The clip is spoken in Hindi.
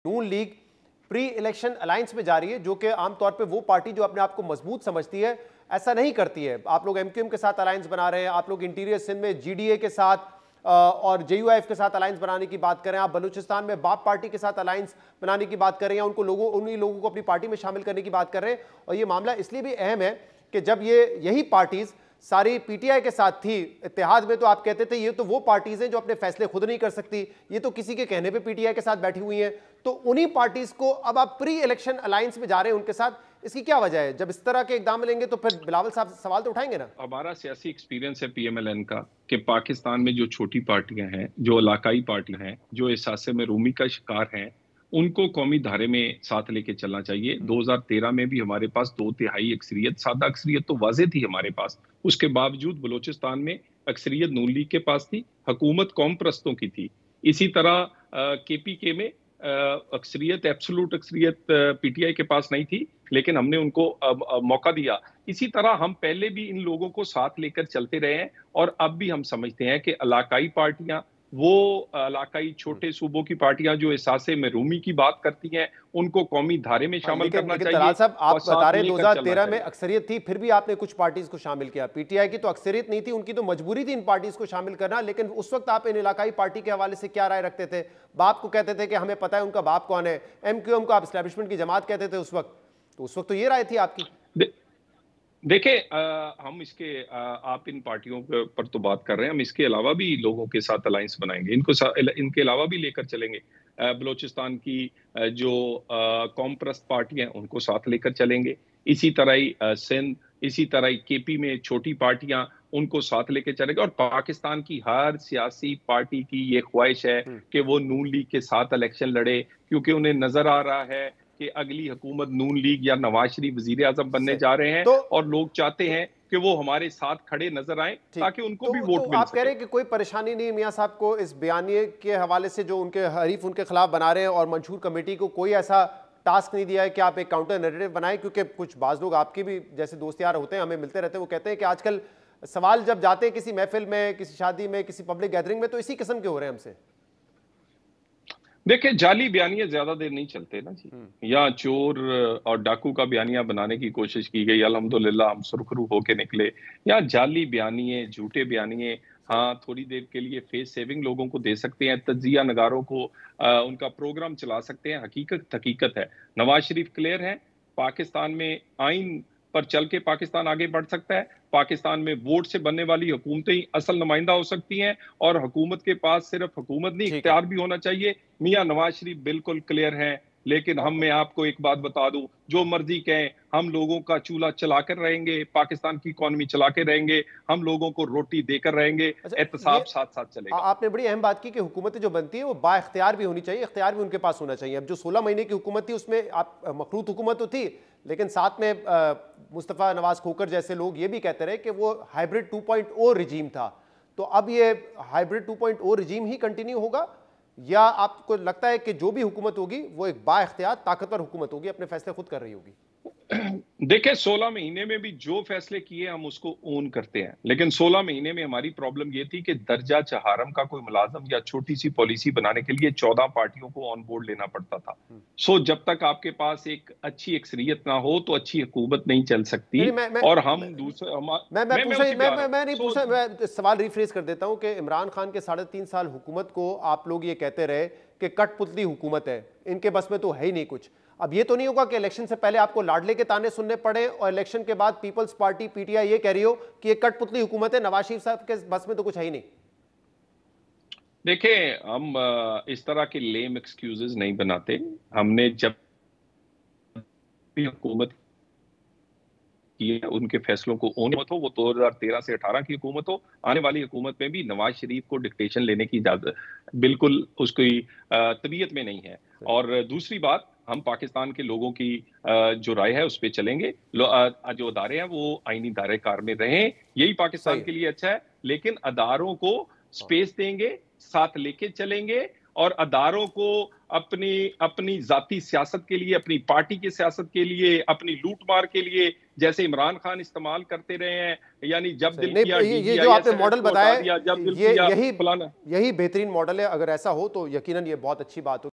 नून लीग प्री इलेक्शन अलायंस में जा रही है, जो कि आमतौर पे वो पार्टी जो अपने आप को मजबूत समझती है ऐसा नहीं करती है। आप लोग एमक्यूएम के साथ अलायंस बना रहे हैं, आप लोग इंटीरियर सिंध में जीडीए के साथ और जेयूआईएफ के साथ अलायंस बनाने की बात करें, आप बलूचिस्तान में बाप पार्टी के साथ अलायंस बनाने की बात कर रहे हैं, उन्हीं लोगों को अपनी पार्टी में शामिल करने की बात कर रहे हैं। और ये मामला इसलिए भी अहम है कि जब यही पार्टीज सारी पीटीआई के साथ थी इत्तेहाद में, तो आप कहते थे ये तो वो पार्टीज हैं जो अपने फैसले खुद नहीं कर सकती, ये तो किसी के कहने पे पीटीआई के साथ बैठी हुई हैं। तो उन्हीं पार्टीज को अब आप प्री इलेक्शन अलायंस में जा रहे हैं उनके साथ, इसकी क्या वजह है? जब इस तरह के इकदाम लेंगे तो फिर बिलावल साहब सवाल तो उठाएंगे ना। हमारा सियासी एक्सपीरियंस है पीएमएलएन का कि पाकिस्तान में जो छोटी पार्टियां हैं, जो इलाकाई पार्टियां हैं, जो एहसास में रूमी का शिकार हैं, उनको कौमी धारे में साथ लेके चलना चाहिए। 2013 में भी हमारे पास 2/3 अक्सरियत, सादा अक्सरियत तो वाजे थी हमारे पास, उसके बावजूद बलूचिस्तान में अक्सरियत नून लीग के पास थी, हुकूमत कौम परस्तों की थी। इसी तरह केपीके में अक्सरियत, एब्सोल्यूट अक्सरियत पीटीआई के पास नहीं थी, लेकिन हमने उनको मौका दिया। इसी तरह हम पहले भी इन लोगों को साथ लेकर चलते रहे हैं और अब भी हम समझते हैं कि इलाकाई पार्टियां, वो इलाकाई छोटे सूबों की पार्टियां जो एहसासे में रूमी की बात करती हैं, उनको कौमी धारे में शामिल करना चाहिए। तलाल साहब, आप बता रहे 2013 में अक्सरियत थी, फिर भी आपने कुछ पार्टीज को शामिल किया। पीटीआई की तो अक्सरियत नहीं थी, उनकी तो मजबूरी थी इन पार्टीज को शामिल करना, लेकिन उस वक्त आप इन इलाकाई पार्टी के हवाले से क्या राय रखते थे? बाप को कहते थे कि हमें पता है उनका बाप कौन है, एमक्यूएम को आप एस्टैब्लिशमेंट की जमात कहते थे उस वक्त, तो उस वक्त तो ये राय थी आपकी। देखिए, हम आप इन पार्टियों पर तो बात कर रहे हैं, हम इसके अलावा भी लोगों के साथ अलायंस बनाएंगे, इनके अलावा भी लेकर चलेंगे। बलूचिस्तान की जो कौम परस्त पार्टी हैं उनको साथ लेकर चलेंगे। इसी तरह ही सिंध, इसी तरह ही केपी में छोटी पार्टियां, उनको साथ लेकर चलेंगे। और पाकिस्तान की हर सियासी पार्टी की ये ख्वाहिश है कि वो नून लीग के साथ इलेक्शन लड़े, क्योंकि उन्हें नजर आ रहा है कि अगली हुकूमत नून लीग या नवाज शरीफ वजीर आजम बनने जा रहे हैं, और लोग चाहते हैं कि वो हमारे साथ खड़े नजर आए ताकि उनको भी वोट मिल आप कह रहे हैं कि कोई परेशानी नहीं मियां साहब को इस बयानिए के हवाले से जो उनके हरीफ उनके खिलाफ बना रहे हैं, और मंशूर कमेटी को कोई ऐसा टास्क नहीं दिया है कि आप एक काउंटर नैरेटिव बनाएं? क्योंकि कुछ बाज लोग आपके भी जैसे दोस्त यार होते हैं, हमें मिलते रहते हैं, वो कहते हैं कि आजकल सवाल जब जाते हैं किसी महफिल में, किसी शादी में, किसी पब्लिक गैदरिंग में, तो इसी किस्म के हो रहे हैं हमसे। देखिए, जाली बयानिया ज्यादा देर नहीं चलते ना जी। या चोर और डाकू का बयानिया बनाने की कोशिश की गई, अल्हम्दुलिल्लाह हम सुरखरू होके निकले। या जाली बयानिए, झूठे बयानिए, हाँ थोड़ी देर के लिए फेस सेविंग लोगों को दे सकते हैं, तजिया नगारों को उनका प्रोग्राम चला सकते हैं। हकीकत है, नवाज शरीफ क्लियर है, पाकिस्तान में आइन पर चल के पाकिस्तान आगे बढ़ सकता है। पाकिस्तान में वोट से बनने वाली हुकूमतें ही असल नुमाइंदा हो सकती हैं, और हुकूमत के पास सिर्फ हुकूमत नहीं, इख्तियार भी होना चाहिए। मियां नवाज शरीफ बिल्कुल क्लियर हैं, लेकिन मैं आपको एक बात बता दूं, जो मर्जी कहें, हम लोगों का चूल्हा चलाकर रहेंगे, पाकिस्तान की इकॉनमी चला के रहेंगे, हम लोगों को रोटी देकर रहेंगे, एहतसाब साथ साथ चलेगा। आपने बड़ी अहम बात की कि हुकूमतें जो बनती है वो बाइख्तियार भी होनी चाहिए, इख्तियार भी उनके पास होना चाहिए। अब जो 16 महीने की हुकूमत थी उसमें आप मखरूत हुकूमत तो थी, लेकिन साथ में मुस्तफ़ा नवाज खोकर जैसे लोग ये भी कहते रहे कि वो हाइब्रिड 2.0 रिजीम था। तो अब ये हाइब्रिड 2.0 रिजीम ही कंटिन्यू होगा, या आपको लगता है कि जो भी हुकूमत होगी वो एक बाइख्तियार ताकतवर हुकूमत होगी, अपने फैसले खुद कर रही होगी? देखिए, 16 महीने में भी जो फैसले किए हम उसको ओन करते हैं, लेकिन 16 महीने में हमारी प्रॉब्लम ये थी कि दर्जा चहारम का कोई मुलाजम या छोटी सी पॉलिसी बनाने के लिए 14 पार्टियों को ऑन बोर्ड लेना पड़ता था। जब तक आपके पास एक अच्छी अक्सरियत ना हो तो अच्छी हुकूमत नहीं चल सकती। और हम दूसरे मैं नहीं पूछा, मैं सवाल रिफ्रेज कर देता हूं कि इमरान खान के 3.5 साल हुकूमत को आप लोग ये कहते रहे कि कठपुतली हुकूमत है, इनके बस में तो है ही नहीं कुछ। अब ये तो नहीं होगा कि इलेक्शन से पहले आपको लाडले के ताने सुनने पड़े और इलेक्शन के बाद पीपल्स पार्टी पीटीआई ये कह रही हो कि ये कठपुतली हुकूमत है, नवाज शरीफ साहब के बस में तो कुछ है ही नहीं। देखिए, हम इस तरह के लेम एक्सक्यूजेस नहीं बनाते। हमने जब भी हुकूमत की, उनके फैसलों को ओन हो, वो 2013 से 18 की हुकूमत हो, आने वाली हुकूमत में भी नवाज शरीफ को डिक्टेशन लेने की इजाजत बिल्कुल उसकी तबीयत में नहीं है। और दूसरी बात, हम पाकिस्तान के लोगों की जो राय है उस पर चलेंगे। जो अदारे हैं वो आईनी दायरे कार में रहें, यही पाकिस्तान के लिए अच्छा है। लेकिन अदारों को स्पेस देंगे, साथ लेके चलेंगे, और अदारों को अपनी जाती सियासत के लिए, अपनी पार्टी की सियासत के लिए, अपनी लूट मार के लिए जैसे इमरान खान इस्तेमाल करते रहे हैं, यानी जब दिल किया ये जो आपने मॉडल बताया, यही बेहतरीन मॉडल है। अगर ऐसा हो तो यकीनन ये बहुत अच्छी बात हो।